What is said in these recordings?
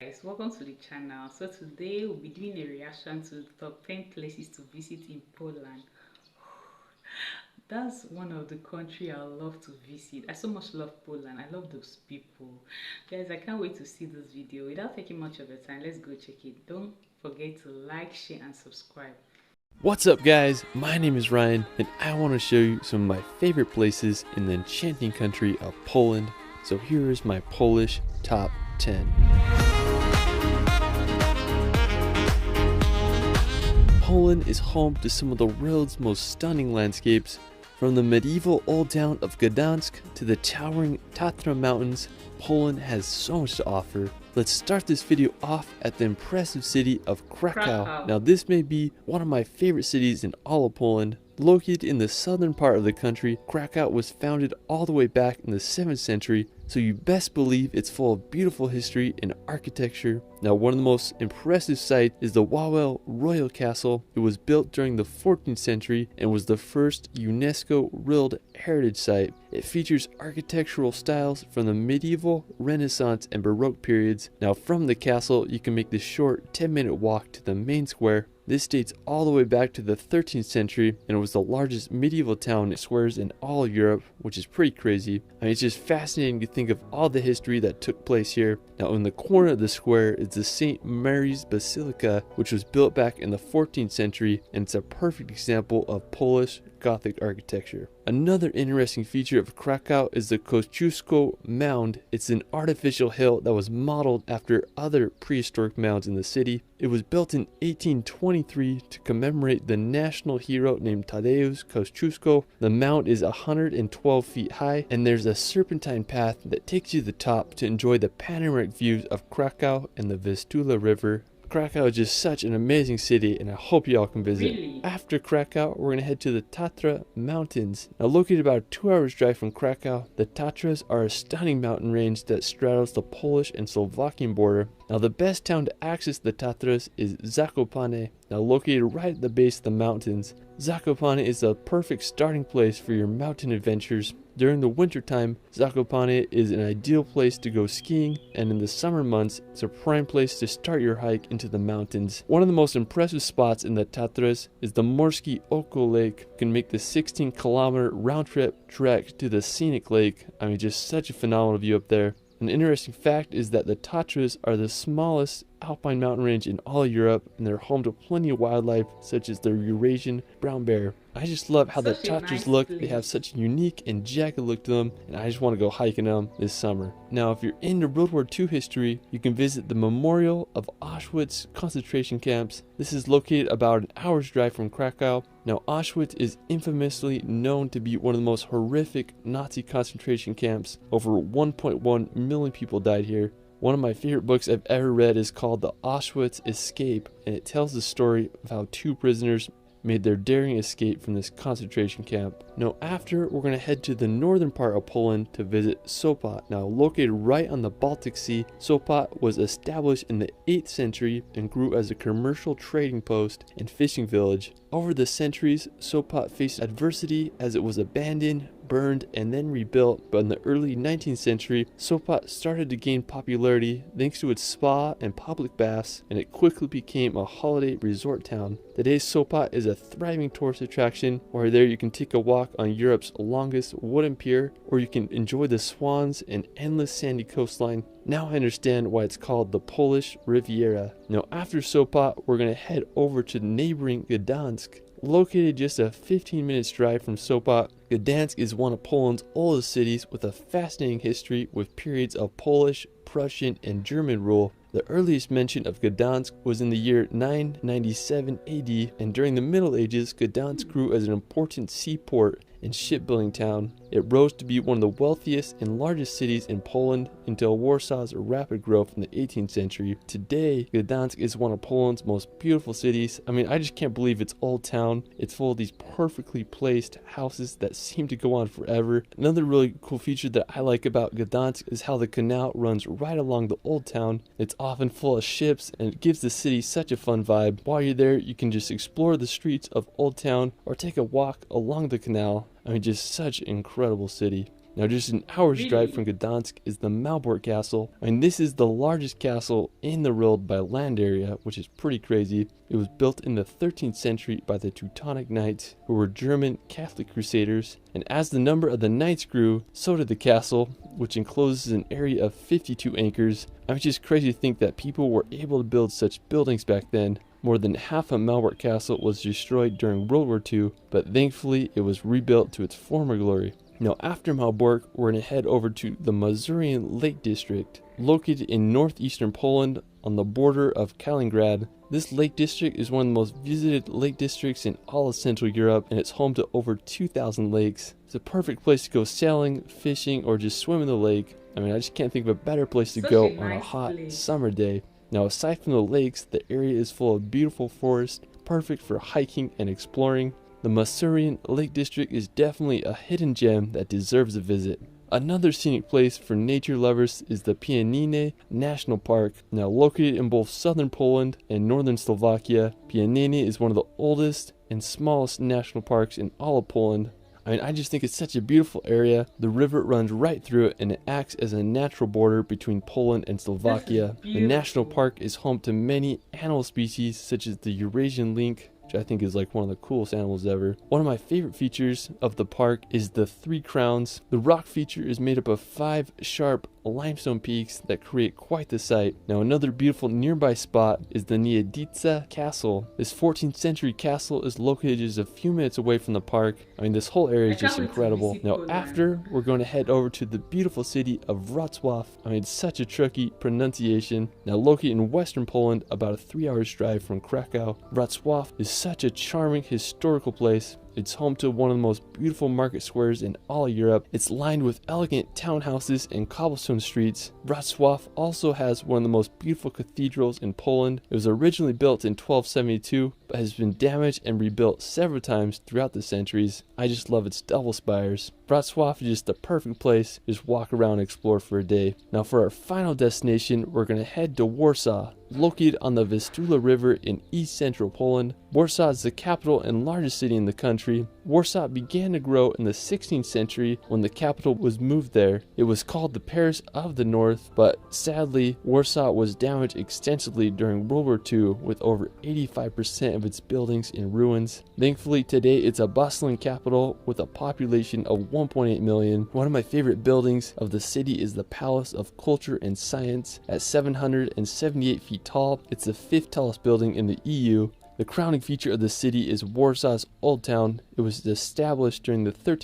Guys, welcome to the channel. So today we'll be doing a reaction to the top 10 places to visit in Poland. That's one of the country I love to visit. I so much love Poland. I love those people. Guys, I can't wait to see this video. Without taking much of your time, let's go check it. Don't forget to like, share and subscribe. What's up guys, my name is Ryan and I want to show you some of my favorite places in the enchanting country of Poland. So here is my Polish top 10. Poland is home to some of the world's most stunning landscapes. From the medieval old town of Gdansk to the towering Tatra Mountains, Poland has so much to offer. Let's start this video off at the impressive city of Krakow. Now this may be one of my favorite cities in all of Poland. Located in the southern part of the country, Krakow was founded all the way back in the 7th century, so you best believe it's full of beautiful history and architecture. Now one of the most impressive sites is the Wawel Royal Castle. It was built during the 14th century and was the first UNESCO World Heritage Site. It features architectural styles from the medieval, Renaissance, and Baroque periods. Now from the castle you can make the short 10-minute walk to the main square. This dates all the way back to the 13th century and it was the largest medieval town squares in all of Europe, which is pretty crazy. I mean, it's just fascinating to think of all the history that took place here. Now in the corner of the square is the St. Mary's Basilica, which was built back in the 14th century, and it's a perfect example of Polish Gothic architecture. Another interesting feature of Krakow is the Kosciuszko Mound. It's an artificial hill that was modeled after other prehistoric mounds in the city. It was built in 1823 to commemorate the national hero named Tadeusz Kosciuszko. The mound is 112 feet high and there's a serpentine path that takes you to the top to enjoy the panoramic views of Krakow and the Vistula River. Krakow is just such an amazing city and I hope y'all can visit. Really? After Krakow, we're going to head to the Tatra Mountains. Now located about a 2 hours drive from Krakow, the Tatras are a stunning mountain range that straddles the Polish and Slovakian border. Now the best town to access the Tatras is Zakopane. Now located right at the base of the mountains, Zakopane is the perfect starting place for your mountain adventures. During the winter time, Zakopane is an ideal place to go skiing, and in the summer months, it's a prime place to start your hike into the mountains. One of the most impressive spots in the Tatras is the Morskie Oko Lake. You can make the 16-kilometer round-trip trek to the scenic lake. I mean, just such a phenomenal view up there. An interesting fact is that the Tatras are the smallest alpine mountain range in all Europe, and they're home to plenty of wildlife such as the Eurasian brown bear. I just love how the Tatras look. They have such a unique and jagged look to them, and I just want to go hiking them this summer. Now if you're into World War II history, you can visit the Memorial of Auschwitz concentration camps. This is located about an hour's drive from Krakow. Now Auschwitz is infamously known to be one of the most horrific Nazi concentration camps. Over 1.1 million people died here. One of my favorite books I've ever read is called The Auschwitz Escape, and it tells the story of how 2 prisoners made their daring escape from this concentration camp. Now after, we're going to head to the northern part of Poland to visit Sopot. Now located right on the Baltic Sea, Sopot was established in the 8th century and grew as a commercial trading post and fishing village. Over the centuries, Sopot faced adversity as it was abandoned, burned, and then rebuilt, but in the early 19th century, Sopot started to gain popularity thanks to its spa and public baths, and it quickly became a holiday resort town. Today, Sopot is a thriving tourist attraction, where there you can take a walk on Europe's longest wooden pier, or you can enjoy the swans and endless sandy coastline. Now I understand why it's called the Polish Riviera. Now after Sopot, we're going to head over to neighboring Gdansk. Located just a 15 minutes drive from Sopot, Gdansk is one of Poland's oldest cities with a fascinating history with periods of Polish, Prussian, and German rule. The earliest mention of Gdansk was in the year 997 AD, and during the Middle Ages, Gdansk grew as an important seaport and shipbuilding town. It rose to be one of the wealthiest and largest cities in Poland until Warsaw's rapid growth in the 18th century. Today, Gdansk is one of Poland's most beautiful cities. I mean, I just can't believe it's old town. It's full of these perfectly placed houses that seem to go on forever. Another really cool feature that I like about Gdansk is how the canal runs right along the old town. It's often full of ships and it gives the city such a fun vibe. While you're there, you can just explore the streets of Old Town or take a walk along the canal. I mean, just such an incredible city. Now just an hour's drive from Really? Gdansk is the Malbork Castle, and this is the largest castle in the world by land area, which is pretty crazy. It was built in the 13th century by the Teutonic Knights, who were German Catholic crusaders, and as the number of the knights grew, so did the castle, which encloses an area of 52 acres. I mean, it's just crazy to think that people were able to build such buildings back then. More than half of Malbork Castle was destroyed during World War II, but thankfully it was rebuilt to its former glory. Now after Malbork, we're going to head over to the Mazurian Lake District, located in northeastern Poland on the border of Kaliningrad. This lake district is one of the most visited lake districts in all of Central Europe, and it's home to over 2,000 lakes. It's a perfect place to go sailing, fishing, or just swim in the lake. I mean, I just can't think of a better place to Such go a on a nice hot place. summer day. Now aside from the lakes, the area is full of beautiful forest, perfect for hiking and exploring. The Masurian Lake District is definitely a hidden gem that deserves a visit. Another scenic place for nature lovers is the Pieniny National Park. Now located in both southern Poland and northern Slovakia, Pieniny is one of the oldest and smallest national parks in all of Poland. I mean, I just think it's such a beautiful area. The river runs right through it and it acts as a natural border between Poland and Slovakia. The national beautiful. park is home to many animal species such as the Eurasian lynx, which I think is like one of the coolest animals ever. One of my favorite features of the park is the Three Crowns. The rock feature is made up of 5 sharp limestone peaks that create quite the sight. Now another beautiful nearby spot is the Niedica Castle. This 14th century castle is located just a few minutes away from the park. I mean, this whole area I is just can't wait to incredible. visit Now Poland. after, we're going to head over to the beautiful city of Wrocław. I mean, it's such a tricky pronunciation. Now located in western Poland, about a 3 hours drive from Krakow, Wrocław is such a charming historical place. It's home to one of the most beautiful market squares in all of Europe. It's lined with elegant townhouses and cobblestone streets. Wrocław also has one of the most beautiful cathedrals in Poland. It was originally built in 1272, but has been damaged and rebuilt several times throughout the centuries. I just love its double spires. Wrocław is just the perfect place to just walk around and explore for a day. Now for our final destination, we're going to head to Warsaw. Located on the Vistula River in east central Poland, Warsaw is the capital and largest city in the country. Warsaw began to grow in the 16th century when the capital was moved there. It was called the Paris of the North, but sadly, Warsaw was damaged extensively during World War II with over 85% of its buildings in ruins. Thankfully, today it's a bustling capital with a population of 1.8 million. One of my favorite buildings of the city is the Palace of Culture and Science at 778 feet tall. It's the 5th tallest building in the EU. The crowning feature of the city is Warsaw's Old Town. It was established during the 13th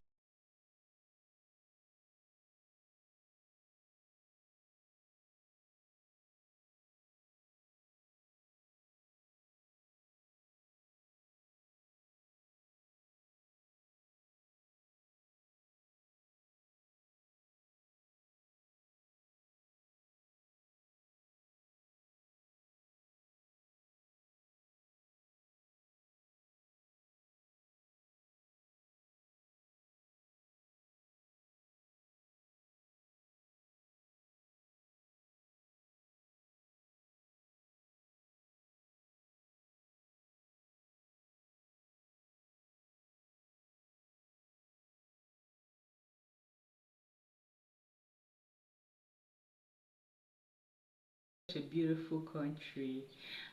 Such a beautiful country.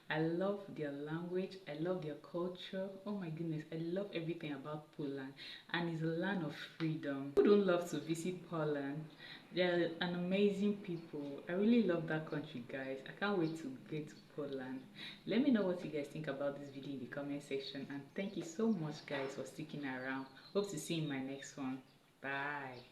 I love their language. I love their culture. Oh my goodness, I love everything about Poland, and it's a land of freedom. Who don't love to visit Poland? They're an amazing people. I really love that country, guys. I can't wait to get to Poland. Let me know what you guys think about this video in the comment section, and thank you so much, guys, for sticking around. Hope to see you in my next one. Bye.